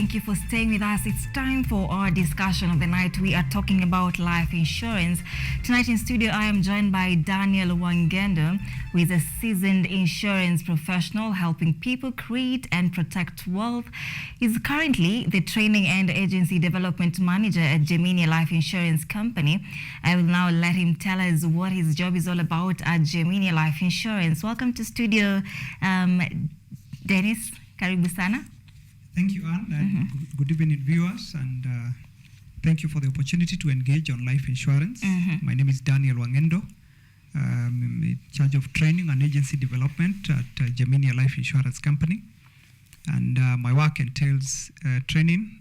Thank you for staying with us. It's time for our discussion of the night. We are talking about life insurance. Tonight in studio, I am joined by Daniel Wangendo, who is a seasoned insurance professional helping people create and protect wealth. He's currently the training and agency development manager at Geminia Life Insurance Company. I will now let him tell us what his job is all about at Geminia Life Insurance. Welcome to studio, Dennis. Karibu sana. Thank you, Anne. Good evening, viewers, and thank you for the opportunity to engage on life insurance. My name is Daniel Wangendo. I'm in charge of training and agency development at Geminia Life Insurance Company. And my work entails training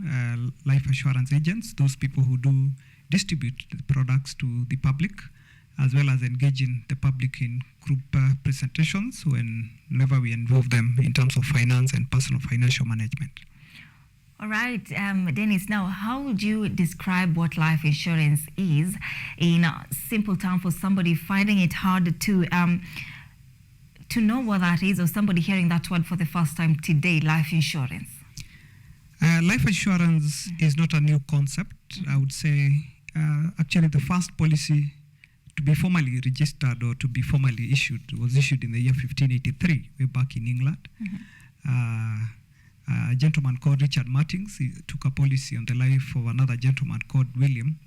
life insurance agents, those people who do distribute the products to the public, as well as engaging the public in group presentations whenever we involve them in terms of finance and personal financial management. All right, Dennis, now how would you describe what life insurance is in simple terms for somebody finding it hard to know what that is, or somebody hearing that word for the first time today, life insurance? Life insurance is not a new concept. I would say actually the first policy to be formally registered or to be formally issued was issued in the year 1583, way back in England. A gentleman called Richard Martins, he took a policy on the life of another gentleman called William,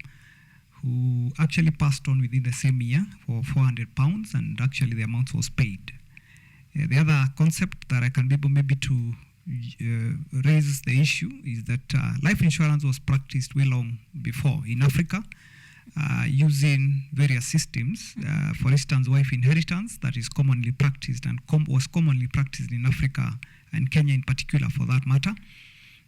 who actually passed on within the same year for £400, and actually the amount was paid. The other concept that I can be able maybe to raise the issue is that life insurance was practiced way long before in Africa, using various systems. For instance, wife inheritance, that is commonly practiced and was commonly practiced in Africa and Kenya in particular for that matter.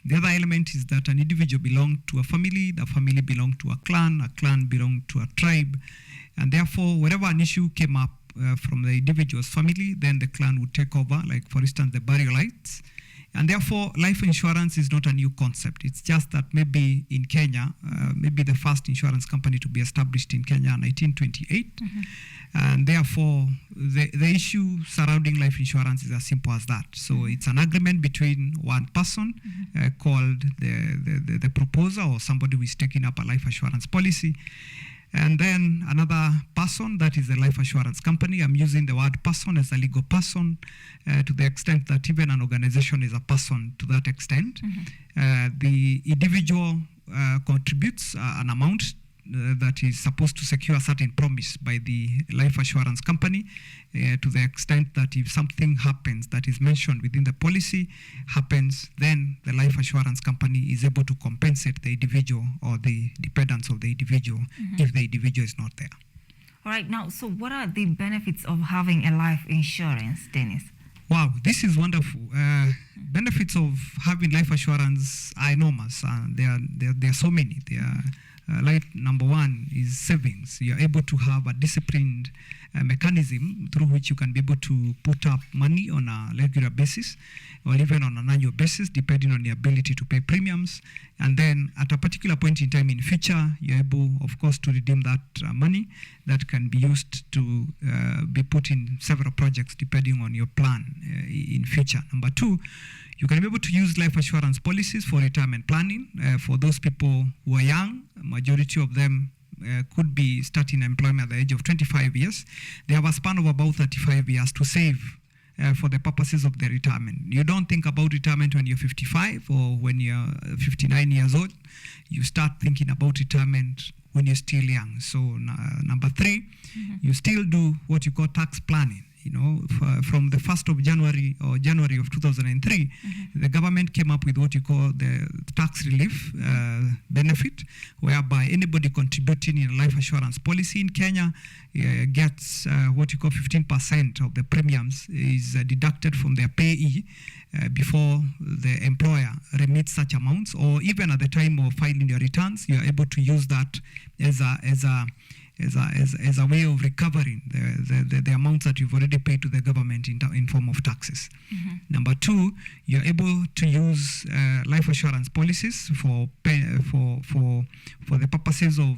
The other element is that an individual belonged to a family, the family belonged to a clan belonged to a tribe, and therefore whenever an issue came up from the individual's family, then the clan would take over, like for instance the burial rights. And therefore, life insurance is not a new concept. It's just that maybe in Kenya, maybe the first insurance company to be established in Kenya in 1928. And therefore, the issue surrounding life insurance is as simple as that. So it's an agreement between one person called the proposer, or somebody who is taking up a life insurance policy, and then another person, that is a life assurance company. I'm using the word person as a legal person to the extent that even an organization is a person to that extent. The individual contributes an amount that is supposed to secure a certain promise by the life assurance company to the extent that if something happens that is mentioned within the policy happens, then the life assurance company is able to compensate the individual or the dependents of the individual if the individual is not there. All right, now, so what are the benefits of having a life insurance, Dennis? Wow, this is wonderful. Benefits of having life assurance are enormous. There are so many. Number one is savings. You're able to have a disciplined mechanism through which you can be able to put up money on a regular basis or even on an annual basis, depending on your ability to pay premiums. And then at a particular point in time in future, you're able, of course, to redeem that money that can be used to be put in several projects depending on your plan in future. Number two, you can be able to use life assurance policies for retirement planning for those people who are young. Majority of them could be starting employment at the age of 25 years. They have a span of about 35 years to save for the purposes of their retirement. You don't think about retirement when you're 55 or when you're 59 years old. You start thinking about retirement when you're still young. So number three, you still do what you call tax planning. You know, from the 1st of January or January of 2003, the government came up with what you call the tax relief benefit, whereby anybody contributing in a life assurance policy in Kenya gets what you call 15% of the premiums is deducted from their payee before the employer remits such amounts, or even at the time of filing your returns, you are able to use that as a as a way of recovering the amounts that you've already paid to the government in form of taxes. Number two, you're able to use life assurance policies for the purposes of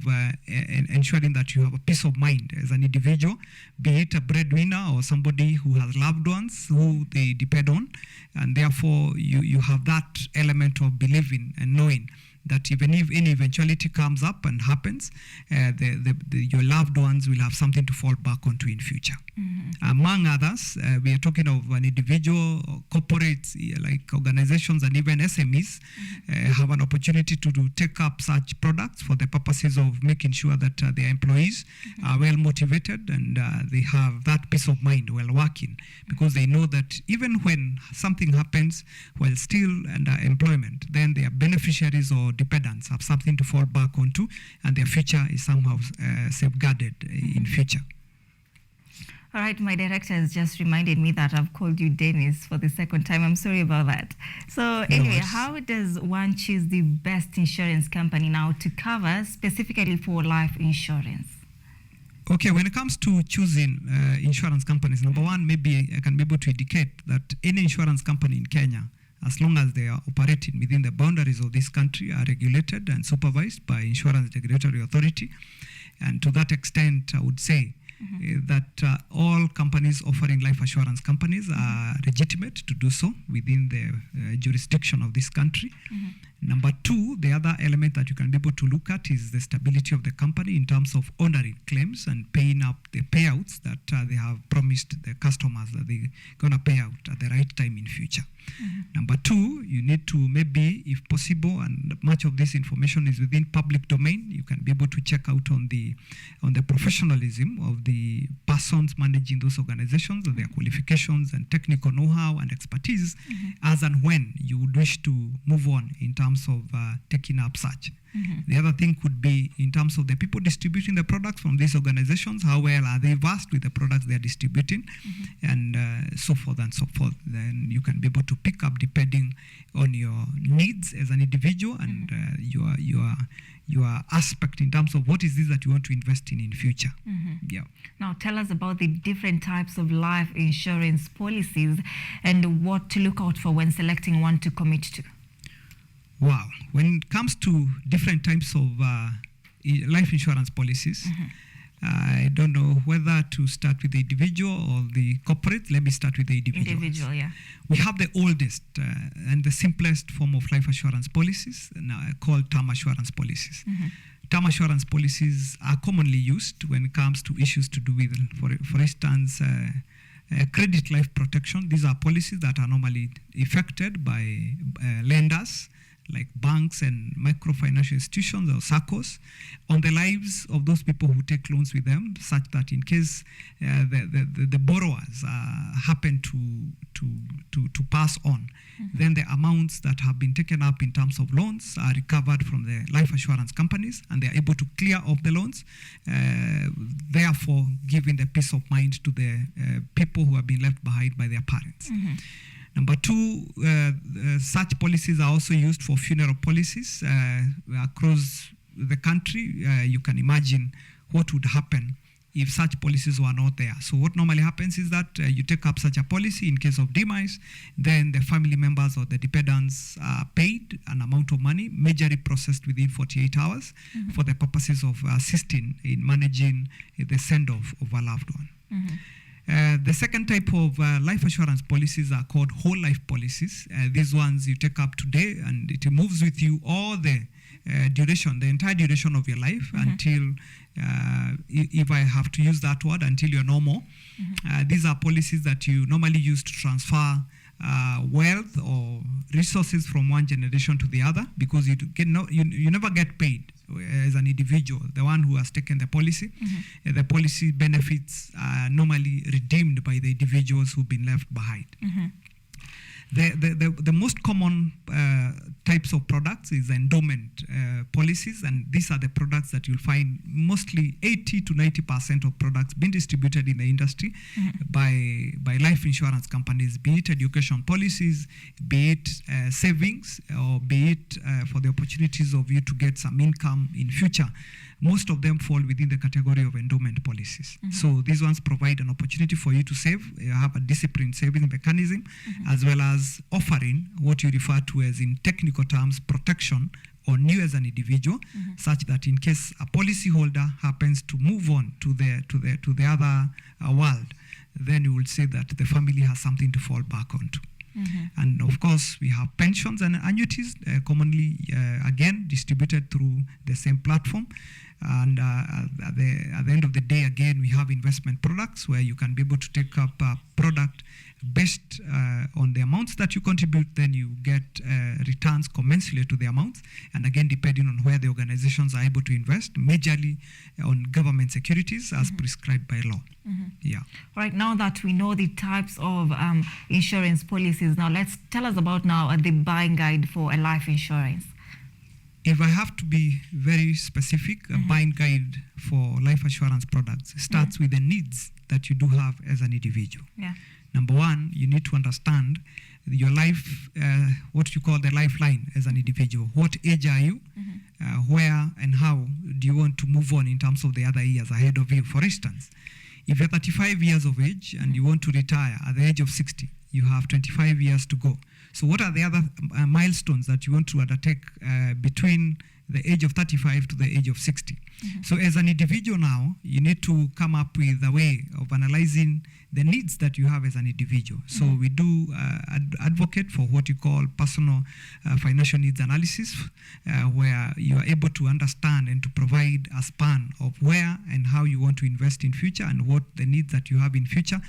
ensuring that you have a peace of mind as an individual, be it a breadwinner or somebody who has loved ones who they depend on, and therefore you have that element of believing and knowing that even if any eventuality comes up and happens, your loved ones will have something to fall back onto in future. Among others, we are talking of an individual, corporates, like organizations and even SMEs have an opportunity to take up such products for the purposes of making sure that their employees are well motivated and they have that peace of mind while working, because they know that even when something happens while still under employment, then they are beneficiaries or dependents have something to fall back onto, and their future is somehow safeguarded in future. All right, my director has just reminded me that I've called you Dennis for the second time. I'm sorry about that. So anyway, how does one choose the best insurance company now to cover specifically for life insurance? Okay, when it comes to choosing insurance companies, number one, maybe I can be able to indicate that any insurance company in Kenya, as long as they are operating within the boundaries of this country, are regulated and supervised by Insurance Regulatory Authority. And to that extent, I would say that all companies offering life assurance companies are legitimate to do so within the jurisdiction of this country. Number two, the other element that you can be able to look at is the stability of the company in terms of honoring claims and paying up the payouts that they have promised the customers that they're going to pay out at the right time in future. Number two, you need to maybe, if possible, and much of this information is within public domain, you can be able to check out on the professionalism of the persons managing those organizations, their qualifications and technical know-how and expertise, as and when you would wish to move on in terms of taking up such. The other thing could be in terms of the people distributing the products from these organizations, how well are they versed with the products they are distributing, and so forth and so forth. Then you can be able to pick up depending on your needs as an individual and your aspect in terms of what is this that you want to invest in future. Yeah. Now tell us about the different types of life insurance policies and what to look out for when selecting one to commit to. Wow. When it comes to different types of life insurance policies, I don't know whether to start with the individual or the corporate. Let me start with the individual. Individual, yeah. We have the oldest and the simplest form of life assurance policies called term assurance policies. Term assurance policies are commonly used when it comes to issues to do with, for instance, credit life protection. These are policies that are normally effected by lenders like banks and microfinancial institutions or SACCOs on the lives of those people who take loans with them, such that in case the borrowers happen to pass on, then the amounts that have been taken up in terms of loans are recovered from the life assurance companies, and they are able to clear off the loans, therefore giving the peace of mind to the people who have been left behind by their parents. Number two, such policies are also used for funeral policies across the country. You can imagine what would happen if such policies were not there. So what normally happens is that you take up such a policy in case of demise, then the family members or the dependents are paid an amount of money, majorly processed within 48 hours for the purposes of assisting in managing the send-off of a loved one. The second type of life assurance policies are called whole life policies. These ones you take up today and it moves with you all the duration, the entire duration of your life until, if I have to use that word, until you're no more. These are policies that you normally use to transfer wealth or resources from one generation to the other, because you never get paid as an individual, the one who has taken the policy. The policy benefits are normally redeemed by the individuals who've been left behind. The most common types of products is endowment policies, and these are the products that you'll find mostly 80 to 90% of products being distributed in the industry by life insurance companies, be it education policies, be it savings, or be it for the opportunities of you to get some income in future most of them fall within the category of endowment policies. So these ones provide an opportunity for you to save, you have a disciplined saving mechanism, as well as offering what you refer to as, in technical terms, protection on you as an individual, such that in case a policyholder happens to move on to the other world, then you will say that the family has something to fall back onto. And of course, we have pensions and annuities, commonly, again, distributed through the same platform. And at the end of the day, again, we have investment products where you can be able to take up a product based on the amounts that you contribute. Then you get returns commensurate to the amounts. And again, depending on where the organizations are able to invest, majorly on government securities as prescribed by law. Yeah. Right, now that we know the types of insurance policies, now tell us about now the buying guide for a life insurance. If I have to be very specific, a buying guide for life assurance products starts with the needs that you do have as an individual. Yeah. Number one, you need to understand your life, what you call the lifeline as an individual. What age are you? Where and how do you want to move on in terms of the other years ahead of you? For instance, if you're 35 years of age and you want to retire at the age of 60, you have 25 years to go. So what are the other milestones that you want to undertake between the age of 35 to the age of 60? So as an individual now, you need to come up with a way of analyzing the needs that you have as an individual. So we do advocate for what you call personal financial needs analysis, where you are able to understand and to provide a span of where and how you want to invest in future and what the needs that you have in future.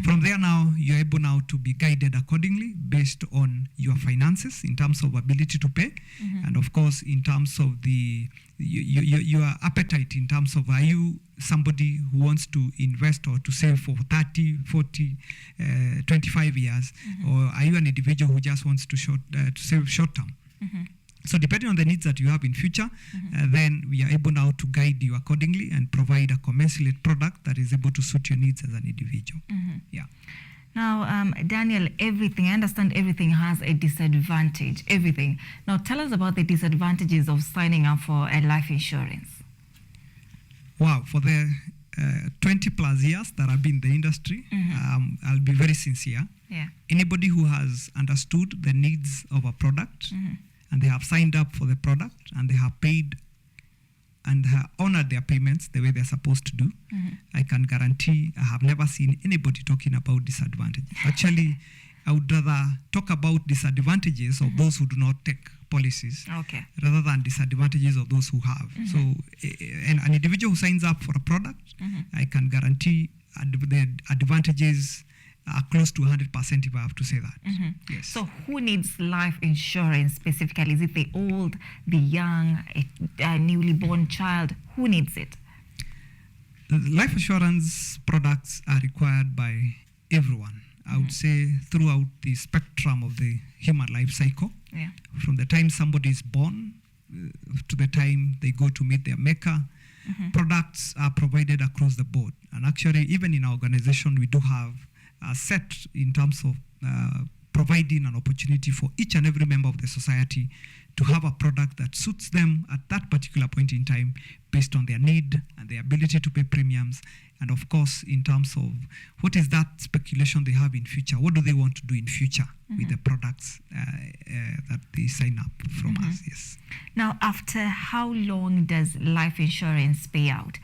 From there now, you're able now to be guided accordingly based on your finances in terms of ability to pay, and of course in terms of your appetite in terms of, are you somebody who wants to invest or to save for 30, 40, 25 years, or are you an individual who just wants to save short term? So depending on the needs that you have in future, then we are able now to guide you accordingly and provide a commensurate product that is able to suit your needs as an individual. Yeah. Now, Daniel, I understand everything has a disadvantage, everything. Now, tell us about the disadvantages of signing up for a life insurance. Wow, for the 20 plus years that I've been in the industry, I'll be very sincere. Yeah. Anybody who has understood the needs of a product and they have signed up for the product and they have paid and honored their payments the way they're supposed to do, I can guarantee I have never seen anybody talking about disadvantage. Actually, I would rather talk about disadvantages of those who do not take policies rather than disadvantages of those who have. So an individual who signs up for a product, I can guarantee the advantages are close to 100% if I have to say that. Yes. So who needs life insurance specifically? Is it the old, the young, a newly born child? Who needs it? Life insurance products are required by everyone. I would say throughout the spectrum of the human life cycle. Yeah. From the time somebody is born to the time they go to meet their maker, products are provided across the board. And actually, even in our organization, we do have a set in terms of providing an opportunity for each and every member of the society to have a product that suits them at that particular point in time based on their need and their ability to pay premiums. And of course, in terms of what is that speculation they have in future, what do they want to do in future with the products that they sign up from us. Yes. Now, after how long does life insurance pay out?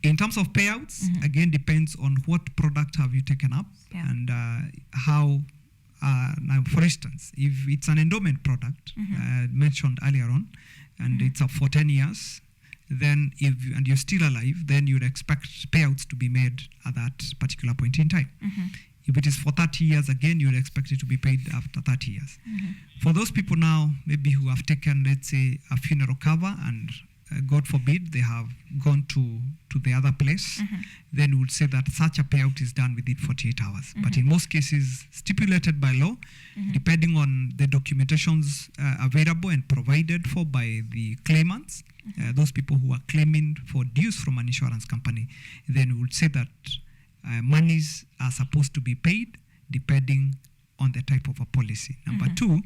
In terms of payouts, again, depends on what product have you taken up and how. Now, for instance, if it's an endowment product mentioned earlier on, and it's up for 10 years, then and you're still alive, then you'd expect payouts to be made at that particular point in time. If it is for 30 years, again, you'd expect it to be paid after 30 years. For those people now, maybe who have taken, let's say, a funeral cover and God forbid, they have gone to the other place, then we would say that such a payout is done within 48 hours. But in most cases, stipulated by law, depending on the documentations available and provided for by the claimants, those people who are claiming for dues from an insurance company, then we would say that monies are supposed to be paid depending on the type of a policy. Number two,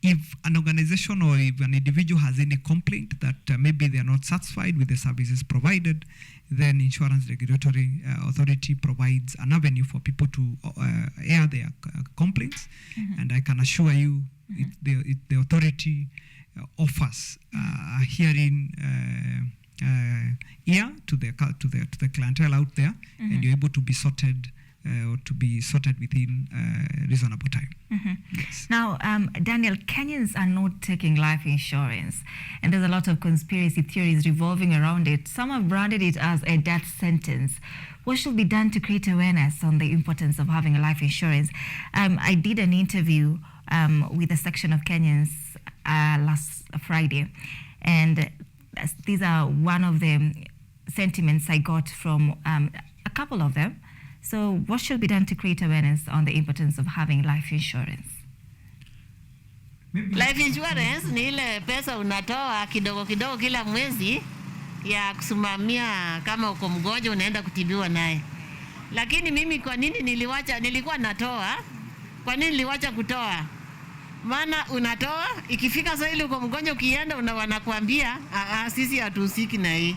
if an organization or if an individual has any complaint that maybe they are not satisfied with the services provided, then Insurance Regulatory Authority provides an avenue for people to air their complaints. And I can assure you, the authority offers a hearing ear to the clientele out there, and you're able to be sorted or to be sorted within reasonable time. Yes. Now, Daniel, Kenyans are not taking life insurance, and there's a lot of conspiracy theories revolving around it. Some have branded it as a death sentence. What should be done to create awareness on the importance of having a life insurance? I did an interview with a section of Kenyans last Friday, and these are one of the sentiments I got from a couple of them. So what should be done to create awareness on the importance of having life insurance? Life insurance ni ile pesa unatoa kidogo kidogo kila mwezi ya kusimamia kama uko mgonjwa unaenda kutibiwa naye. Lakini mimi kwa nini nilikuwa natoa? Kwa nini niliwacha kutoa? Maana unatoa ikifika sasa ile uko mgonjwa ukienda wanakuambia sisi hatuhusiki na hii.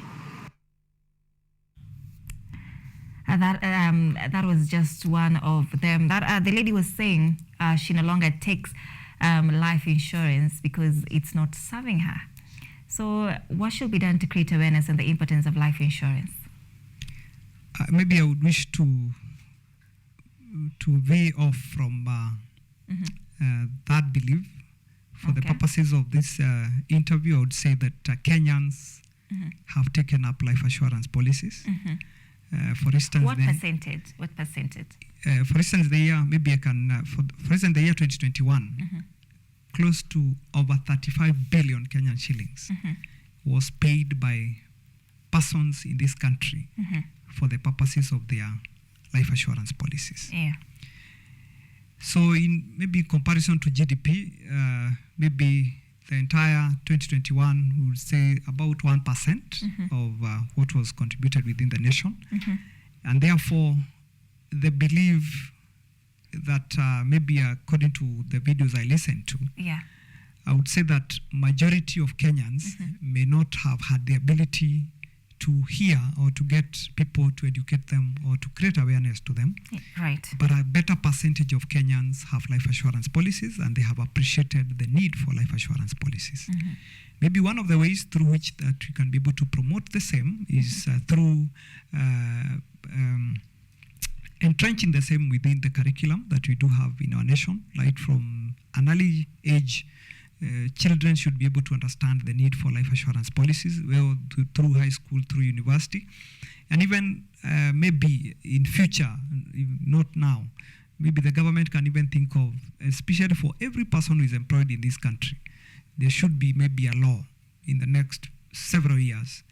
That was just one of them. That the lady was saying she no longer takes life insurance because it's not serving her. So what should be done to create awareness on the importance of life insurance? Maybe I would wish to veer off from that belief. For the purposes of this interview, I would say that Kenyans have taken up life assurance policies. For instance, what percentage? For instance, the year maybe I can. For instance, the year 2021, close to over 35 billion Kenyan shillings was paid by persons in this country for the purposes of their life assurance policies. Yeah. So, in maybe comparison to GDP, maybe the entire 2021, we would say about 1% of what was contributed within the nation. And therefore, the belief that maybe according to the videos I listened to, I would say that majority of Kenyans may not have had the ability to hear or to get people to educate them or to create awareness to them. Right. But a better percentage of Kenyans have life assurance policies, and they have appreciated the need for life assurance policies. Maybe one of the ways through which that we can be able to promote the same is through entrenching the same within the curriculum that we do have in our nation, right from an early age. Children should be able to understand the need for life assurance policies through high school, through university, and even maybe in future, not now, maybe the government can even think of, especially for every person who is employed in this country, there should be maybe a law in the next several years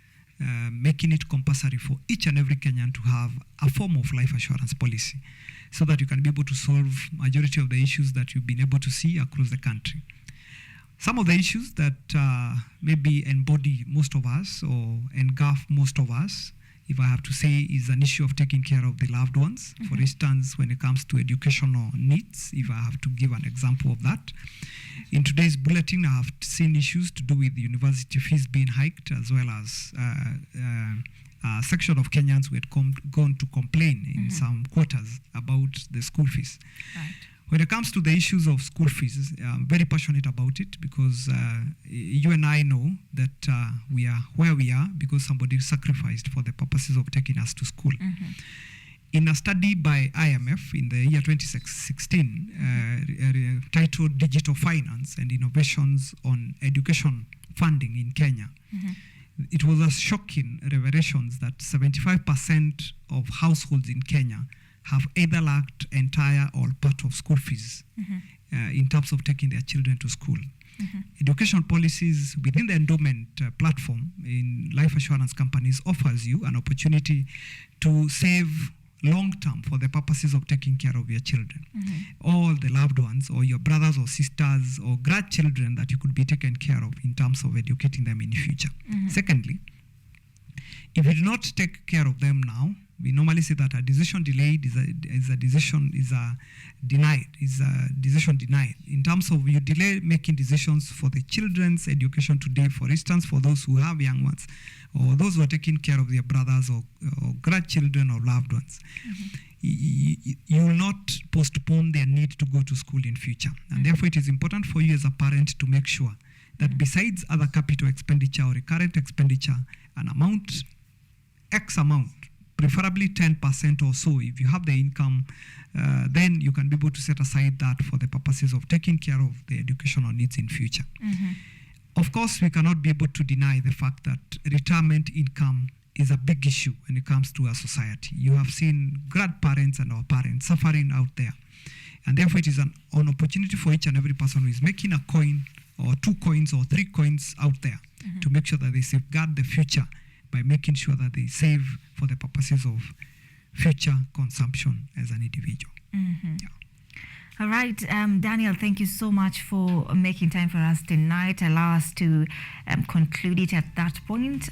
making it compulsory for each and every Kenyan to have a form of life assurance policy, so that you can be able to solve majority of the issues that you've been able to see across the country. Some of the issues that maybe embody most of us or engulf most of us, if I have to say, is an issue of taking care of the loved ones. For instance, when it comes to educational needs, if I have to give an example of that. In today's bulletin, I have seen issues to do with university fees being hiked, as well as a section of Kenyans who had gone to complain in some quarters about the school fees. Right. When it comes to the issues of school fees, I'm very passionate about it because you and I know that we are where we are because somebody sacrificed for the purposes of taking us to school. In a study by IMF in the year 2016 titled Digital Finance and Innovations on Education Funding in Kenya, it was a shocking revelations that 75% of households in Kenya have either lacked entire or part of school fees in terms of taking their children to school. Education policies within the endowment platform in life assurance companies offers you an opportunity to save long-term for the purposes of taking care of your children. All the loved ones or your brothers or sisters or grandchildren that you could be taken care of in terms of educating them in the future. Secondly, If we do not take care of them now, we normally say that a decision delayed is a decision denied. In terms of you delay making decisions for the children's education today, for instance, for those who have young ones, or those who are taking care of their brothers or grandchildren or loved ones. You will not postpone their need to go to school in future. And therefore, it is important for you as a parent to make sure that besides other capital expenditure or recurrent expenditure, an amount, X amount, preferably 10% or so, if you have the income, then you can be able to set aside that for the purposes of taking care of the educational needs in future. Of course, we cannot be able to deny the fact that retirement income is a big issue when it comes to our society. You have seen grandparents and our parents suffering out there. And therefore, it is an opportunity for each and every person who is making a coin or 2 coins or 3 coins out there to make sure that they safeguard the future by making sure that they save for the purposes of future consumption as an individual. Yeah. All right, Daniel, thank you so much for making time for us tonight. Allow us to conclude it at that point.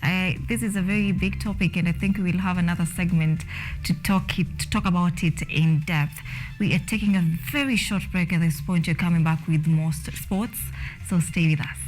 This is a very big topic, and I think we will have another segment to talk about it in depth. We are taking a very short break at this point. You're coming back with more sports, so stay with us.